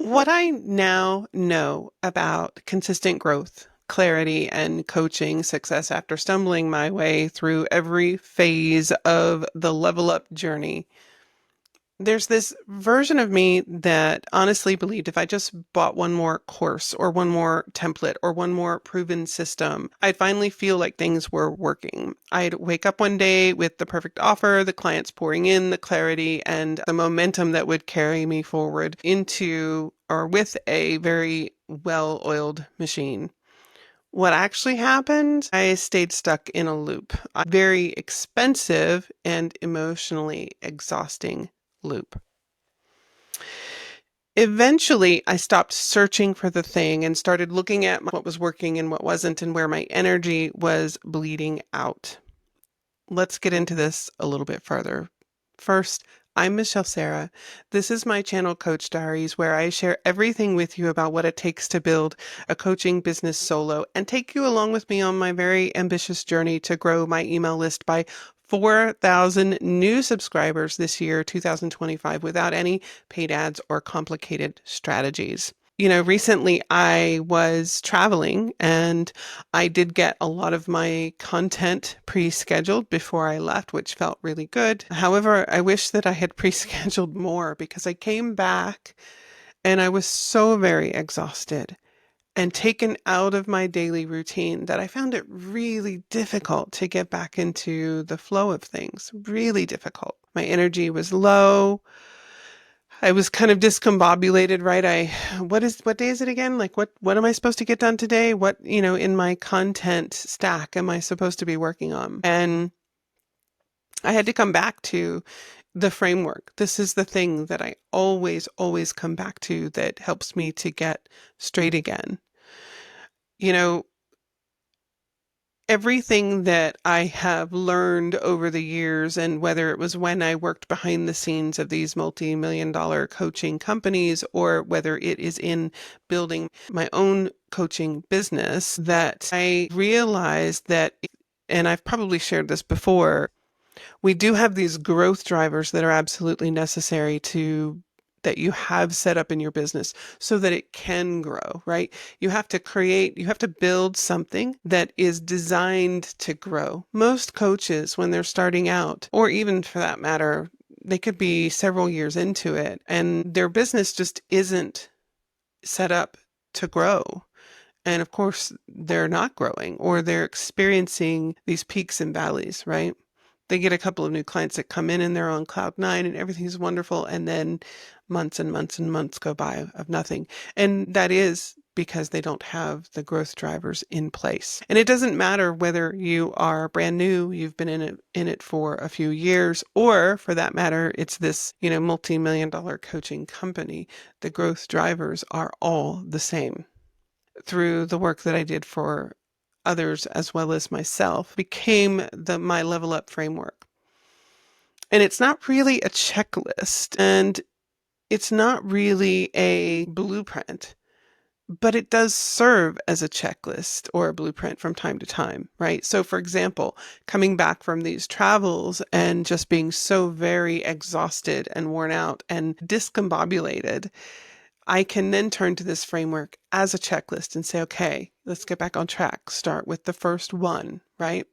What I now know about consistent growth, clarity, and coaching success after stumbling my way through every phase of the level up journey. There's this version of me that honestly believed if I just bought one more course or one more template or one more proven system, I'd finally feel like things were working. I'd wake up one day with the perfect offer, the clients pouring in, the clarity, and the momentum that would carry me forward into or with a very well-oiled machine. What actually happened? I stayed stuck in a loop, a very expensive and emotionally exhausting loop. Eventually, I stopped searching for the thing and started looking at what was working and what wasn't and where my energy was bleeding out. Let's get into this a little bit further. First, I'm Michelle Sera. This is my channel Coach Diaries, where I share everything with you about what it takes to build a coaching business solo and take you along with me on my very ambitious journey to grow my email list by 4,000 new subscribers this year, 2025, without any paid ads or complicated strategies. Recently I was traveling and I did get a lot of my content pre-scheduled before I left, which felt really good. However, I wish that I had pre-scheduled more because I came back and I was so very exhausted and taken out of my daily routine that I found it really difficult to get back into the flow of things. Really difficult. My energy was low. I was kind of discombobulated, right? What day is it again? Like what am I supposed to get done today? What, in my content stack am I supposed to be working on? And I had to come back to the framework. This is the thing that I always come back to that helps me to get straight again. You know, everything that I have learned over the years, and whether it was when I worked behind the scenes of these multi-million dollar coaching companies, or whether it is in building my own coaching business, that I realized that, and I've probably shared this before, we do have these growth drivers that are absolutely necessary to that you have set up in your business so that it can grow, right? You have to build something that is designed to grow. Most coaches, when they're starting out, or even for that matter, they could be several years into it and their business just isn't set up to grow. And of course, they're not growing or they're experiencing these peaks and valleys, right? They get a couple of new clients that come in and they're on cloud nine and everything's wonderful. And then months and months and months go by of nothing. And that is because they don't have the growth drivers in place. And it doesn't matter whether you are brand new, you've been in it for a few years, or for that matter, it's this, multi-million dollar coaching company. The growth drivers are all the same. Through the work that I did for others as well as myself became my level up framework. And it's not really a checklist and it's not really a blueprint, but it does serve as a checklist or a blueprint from time to time, right? So for example, coming back from these travels and just being so very exhausted and worn out and discombobulated, I can then turn to this framework as a checklist and say, okay, let's get back on track. Start with the first one, right?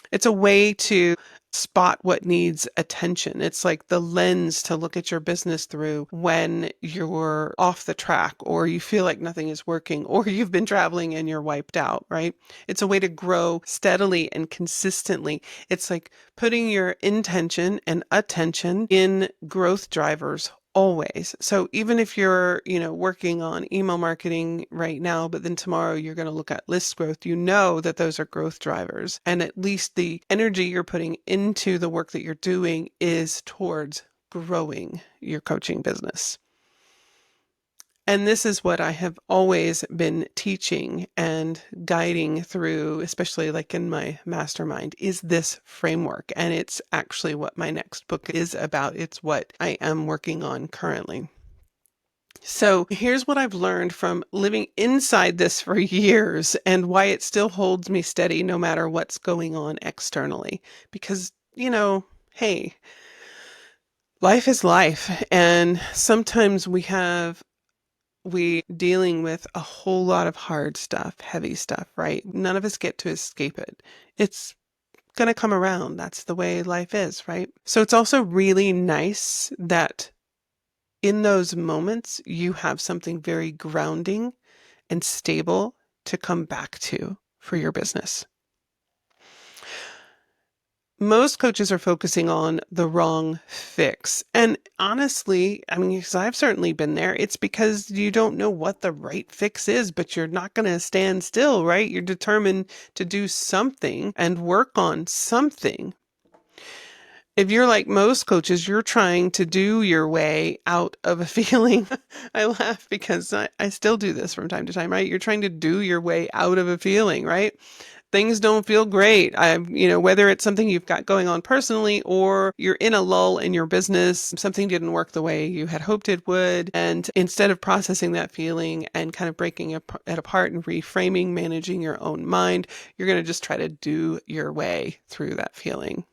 It's a way to spot what needs attention. It's like the lens to look at your business through when you're off the track or you feel like nothing is working or you've been traveling and you're wiped out, right? It's a way to grow steadily and consistently. It's like putting your intention and attention in growth drivers always. So even if you're, working on email marketing right now, but then tomorrow you're going to look at list growth, you know that those are growth drivers. And at least the energy you're putting into the work that you're doing is towards growing your coaching business. And this is what I have always been teaching and guiding through, especially like in my mastermind, is this framework. And it's actually what my next book is about. It's what I am working on currently. So here's what I've learned from living inside this for years and why it still holds me steady no matter what's going on externally. Because, hey, Life is life. And sometimes we dealing with a whole lot of hard stuff, heavy stuff, right? None of us get to escape it. It's going to come around. That's the way life is, right? So it's also really nice that in those moments, you have something very grounding and stable to come back to for your business. Most coaches are focusing on the wrong fix. And honestly, I mean, because I've certainly been there, it's because you don't know what the right fix is, but you're not going to stand still, right? You're determined to do something and work on something. If you're like most coaches, you're trying to do your way out of a feeling. I laugh because I still do this from time to time, right? You're trying to do your way out of a feeling, right? Things don't feel great. Whether it's something you've got going on personally or you're in a lull in your business, something didn't work the way you had hoped it would. And instead of processing that feeling and kind of breaking it apart and reframing, managing your own mind, you're going to just try to do your way through that feeling.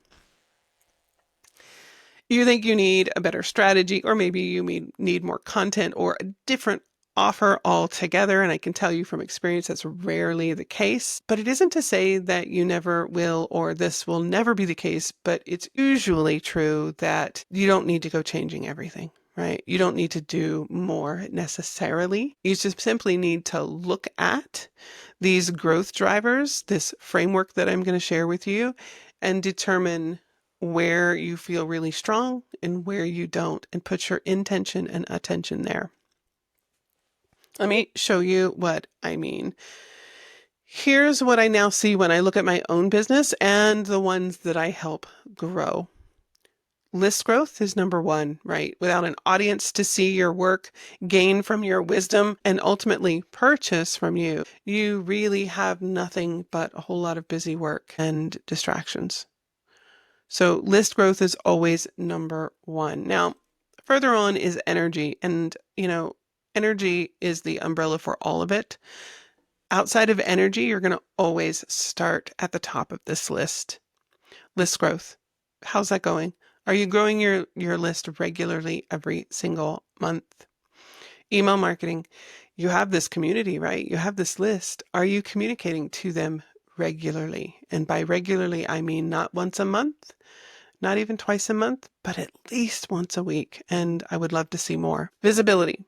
You think you need a better strategy, or maybe you need more content or a different offer altogether. And I can tell you from experience that's rarely the case. But it isn't to say that you never will or this will never be the case, but it's usually true that you don't need to go changing everything. Right? You don't need to do more necessarily. You just simply need to look at these growth drivers, this framework that I'm going to share with you, and determine where you feel really strong and where you don't, and put your intention and attention there. Let me show you what I mean. Here's what I now see when I look at my own business and the ones that I help grow. List growth is number one, right? Without an audience to see your work, gain from your wisdom, and ultimately purchase from you, you really have nothing but a whole lot of busy work and distractions. So list growth is always number one. Now, further on is energy. And, energy is the umbrella for all of it. Outside of energy, you're going to always start at the top of this list. List growth. How's that going? Are you growing your list regularly every single month? Email marketing. You have this community, right? You have this list. Are you communicating to them regularly? And by regularly, I mean not once a month, not even twice a month, but at least once a week. And I would love to see more. Visibility.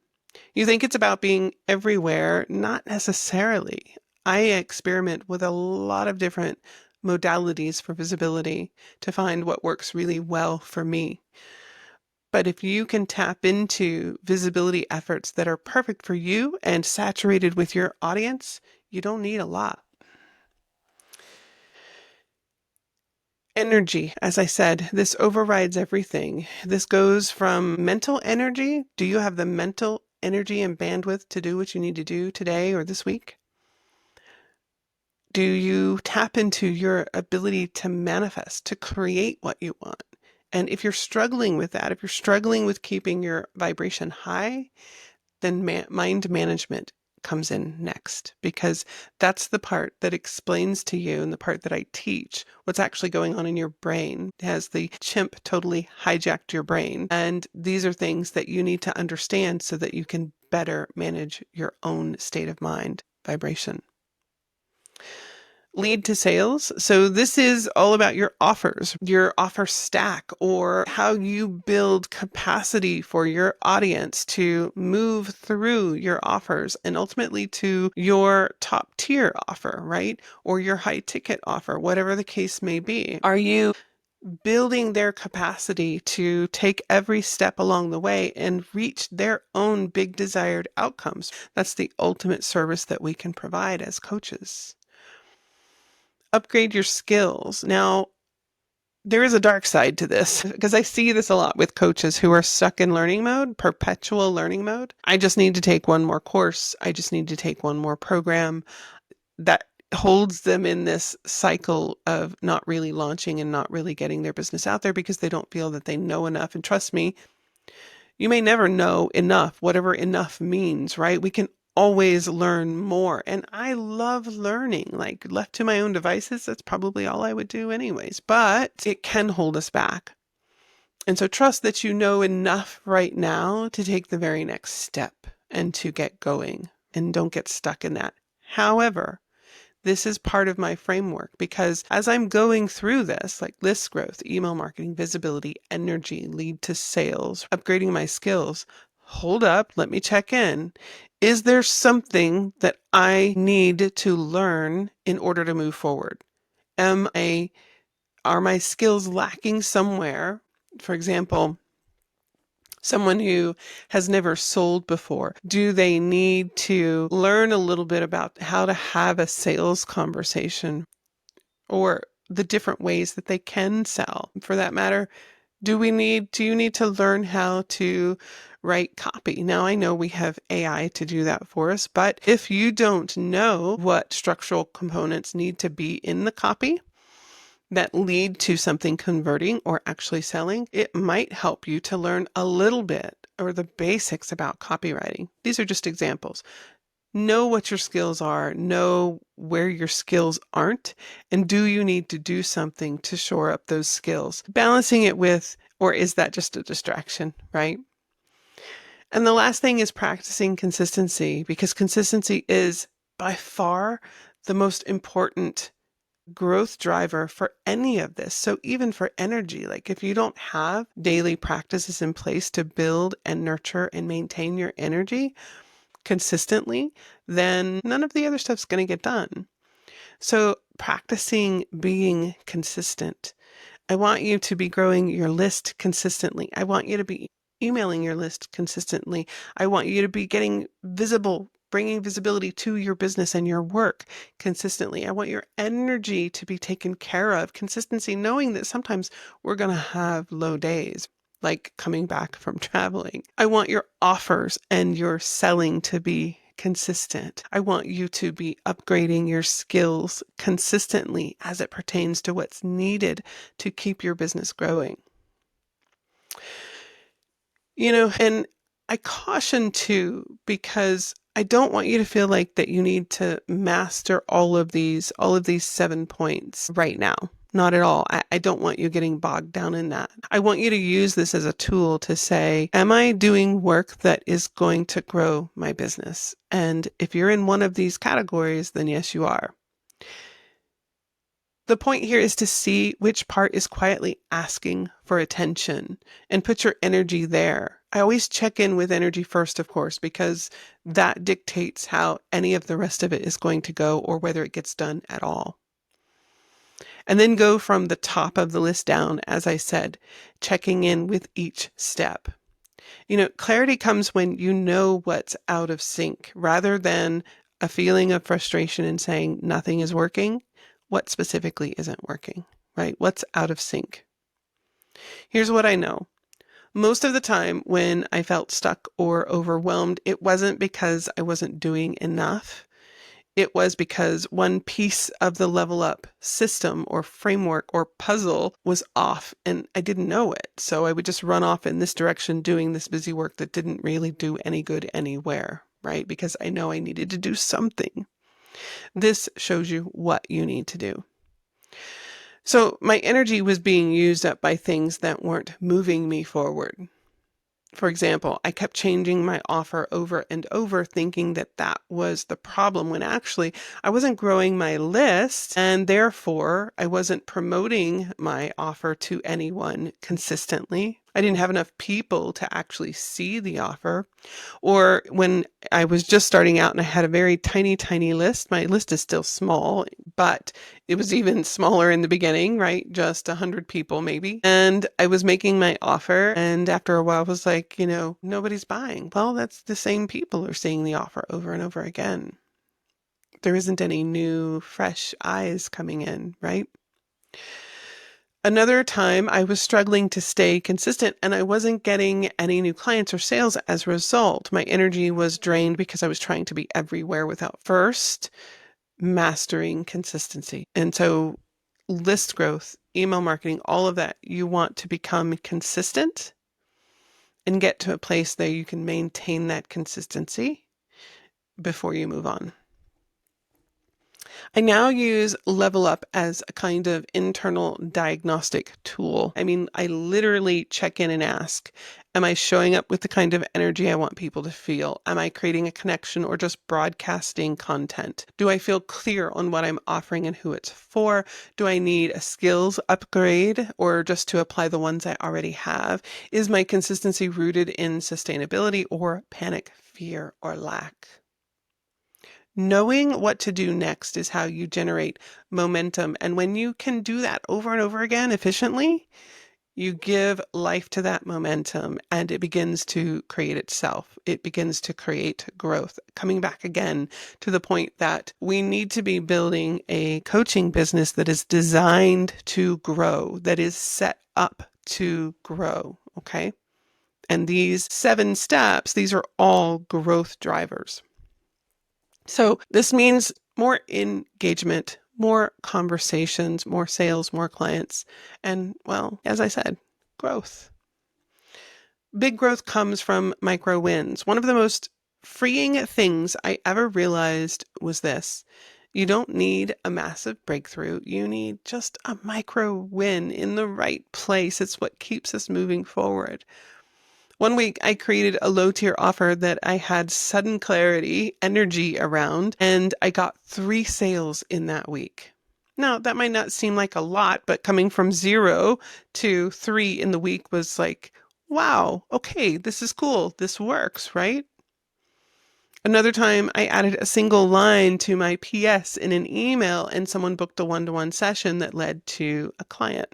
You think it's about being everywhere? Not necessarily. I experiment with a lot of different modalities for visibility to find what works really well for me. But if you can tap into visibility efforts that are perfect for you and saturated with your audience, you don't need a lot. Energy, as I said, this overrides everything. This goes from mental energy. Do you have the mental energy and bandwidth to do what you need to do today or this week? Do you tap into your ability to manifest, to create what you want? And if you're struggling with that, if you're struggling with keeping your vibration high, then mind management comes in next, because that's the part that explains to you, and the part that I teach, what's actually going on in your brain. Has the chimp totally hijacked your brain? And these are things that you need to understand so that you can better manage your own state of mind, vibration. Lead to sales. So this is all about your offers, your offer stack, or how you build capacity for your audience to move through your offers and ultimately to your top tier offer, right? Or your high ticket offer, whatever the case may be. Are you building their capacity to take every step along the way and reach their own big desired outcomes? That's the ultimate service that we can provide as coaches. Upgrade your skills. Now, there is a dark side to this, because I see this a lot with coaches who are stuck in learning mode, perpetual learning mode. I just need to take one more course. I just need to take one more program. That holds them in this cycle of not really launching and not really getting their business out there because they don't feel that they know enough. And trust me, you may never know enough, whatever enough means, right? We can always learn more. And I love learning. Like, left to my own devices, that's probably all I would do anyways. But it can hold us back. And so trust that you know enough right now to take the very next step and to get going, and don't get stuck in that. However, this is part of my framework because as I'm going through this, like list growth, email marketing, visibility, energy, lead to sales, upgrading my skills, hold up, let me check in. Is there something that I need to learn in order to move forward? Are my skills lacking somewhere? For example, someone who has never sold before, do they need to learn a little bit about how to have a sales conversation or the different ways that they can sell? For that matter, do you need to learn how to write copy? Now, I know we have AI to do that for us, but if you don't know what structural components need to be in the copy that lead to something converting or actually selling, it might help you to learn a little bit or the basics about copywriting. These are just examples. Know what your skills are, know where your skills aren't, and do you need to do something to shore up those skills? Balancing it with, or is that just a distraction, right? And the last thing is practicing consistency, because consistency is by far the most important growth driver for any of this. So even for energy, like if you don't have daily practices in place to build and nurture and maintain your energy consistently, then none of the other stuff's going to get done. So practicing being consistent. I want you to be growing your list consistently. I want you to be emailing your list consistently. I want you to be getting visible, bringing visibility to your business and your work consistently. I want your energy to be taken care of. Consistency, knowing that sometimes we're going to have low days, like coming back from traveling. I want your offers and your selling to be consistent. I want you to be upgrading your skills consistently as it pertains to what's needed to keep your business growing. And I caution too, because I don't want you to feel like that you need to master all of these 7 points right now. Not at all. I don't want you getting bogged down in that. I want you to use this as a tool to say, am I doing work that is going to grow my business? And if you're in one of these categories, then yes, you are. The point here is to see which part is quietly asking for attention and put your energy there. I always check in with energy first, of course, because that dictates how any of the rest of it is going to go or whether it gets done at all. And then go from the top of the list down, as I said, checking in with each step. Clarity comes when you know what's out of sync rather than a feeling of frustration and saying nothing is working. What specifically isn't working, right? What's out of sync? Here's what I know. Most of the time when I felt stuck or overwhelmed, it wasn't because I wasn't doing enough. It was because one piece of the level up system or framework or puzzle was off and I didn't know it. So I would just run off in this direction doing this busy work that didn't really do any good anywhere, right? Because I know I needed to do something. This shows you what you need to do. So my energy was being used up by things that weren't moving me forward. For example, I kept changing my offer over and over, thinking that that was the problem, when actually I wasn't growing my list and therefore I wasn't promoting my offer to anyone consistently. I didn't have enough people to actually see the offer. Or when I was just starting out and I had a very tiny, tiny list, my list is still small, but it was even smaller in the beginning, right? Just 100 people maybe. And I was making my offer. And after a while, I was like, nobody's buying. Well, that's the same people are seeing the offer over and over again. There isn't any new, fresh eyes coming in, right? Another time I was struggling to stay consistent and I wasn't getting any new clients or sales as a result. My energy was drained because I was trying to be everywhere without first mastering consistency. And so list growth, email marketing, all of that, you want to become consistent and get to a place that you can maintain that consistency before you move on. I now use Level Up as a kind of internal diagnostic tool. I mean, I literally check in and ask, am I showing up with the kind of energy I want people to feel? Am I creating a connection or just broadcasting content? Do I feel clear on what I'm offering and who it's for? Do I need a skills upgrade or just to apply the ones I already have? Is my consistency rooted in sustainability or panic, fear, or lack? Knowing what to do next is how you generate momentum. And when you can do that over and over again efficiently, you give life to that momentum and it begins to create itself. It begins to create growth. Coming back again to the point that we need to be building a coaching business that is designed to grow, that is set up to grow. Okay. And these 7 steps, these are all growth drivers. So this means more engagement, more conversations, more sales, more clients, and well, as I said, growth. Big growth comes from micro wins. One of the most freeing things I ever realized was this. You don't need a massive breakthrough. You need just a micro win in the right place. It's what keeps us moving forward. One week I created a low tier offer that I had sudden clarity, energy around, and I got 3 sales in that week. Now, that might not seem like a lot, but coming from 0 to 3 in the week was like, wow, okay, this is cool. This works, right? Another time I added a single line to my PS in an email and someone booked a one-to-one session that led to a client.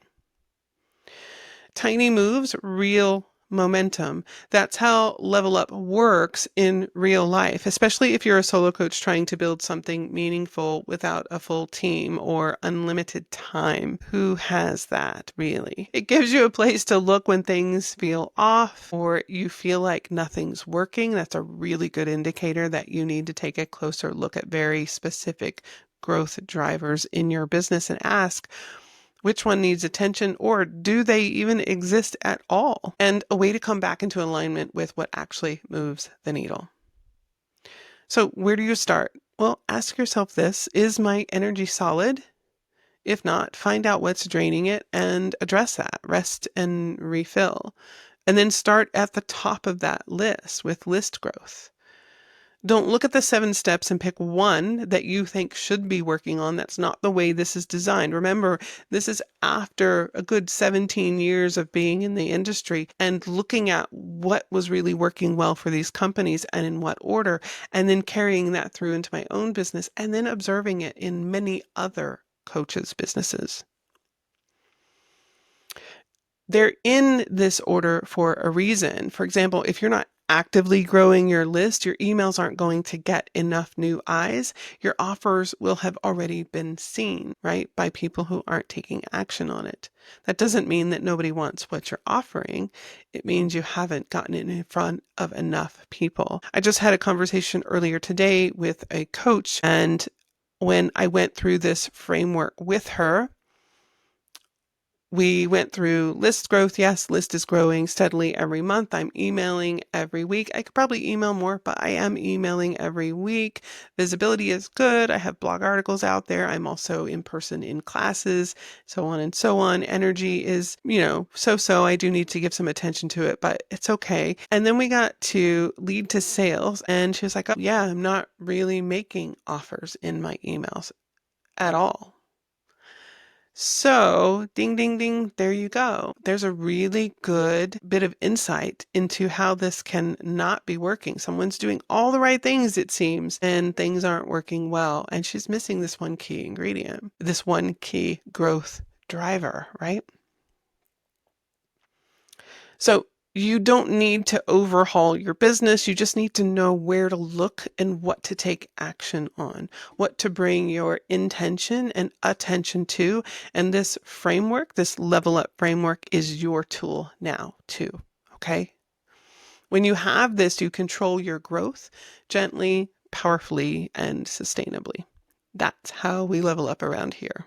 Tiny moves, real momentum. That's how Level Up works in real life, especially if you're a solo coach trying to build something meaningful without a full team or unlimited time. Who has that, really? It gives you a place to look when things feel off or you feel like nothing's working. That's a really good indicator that you need to take a closer look at very specific growth drivers in your business and ask, which one needs attention, or do they even exist at all? And a way to come back into alignment with what actually moves the needle. So, where do you start? Well, ask yourself this: is my energy solid? If not, find out what's draining it and address that. Rest and refill. And then start at the top of that list with list growth. Don't look at the 7 steps and pick one that you think should be working on. That's not the way this is designed. Remember, this is after a good 17 years of being in the industry and looking at what was really working well for these companies and in what order, and then carrying that through into my own business and then observing it in many other coaches' businesses. They're in this order for a reason. For example, if you're not actively growing your list, your emails aren't going to get enough new eyes. Your offers will have already been seen, right, by people who aren't taking action on it. That doesn't mean that nobody wants what you're offering. It means you haven't gotten it in front of enough people. I just had a conversation earlier today with a coach, and when I went through this framework with her, we went through list growth. Yes, list is growing steadily every month. I'm emailing every week. I could probably email more, but I am emailing every week. Visibility is good. I have blog articles out there. I'm also in person in classes, so on and so on. Energy is, so-so. I do need to give some attention to it, but it's okay. And then we got to lead to sales, and she was like, oh, yeah, I'm not really making offers in my emails at all. So, ding, ding, ding, there you go. There's a really good bit of insight into how this can not be working. Someone's doing all the right things, it seems, and things aren't working well. And she's missing this one key ingredient, this one key growth driver, right? So, you don't need to overhaul your business. You just need to know where to look and what to take action on, what to bring your intention and attention to. And this framework, this level up framework, is your tool now too. Okay. When you have this, you control your growth gently, powerfully, and sustainably. That's how we level up around here.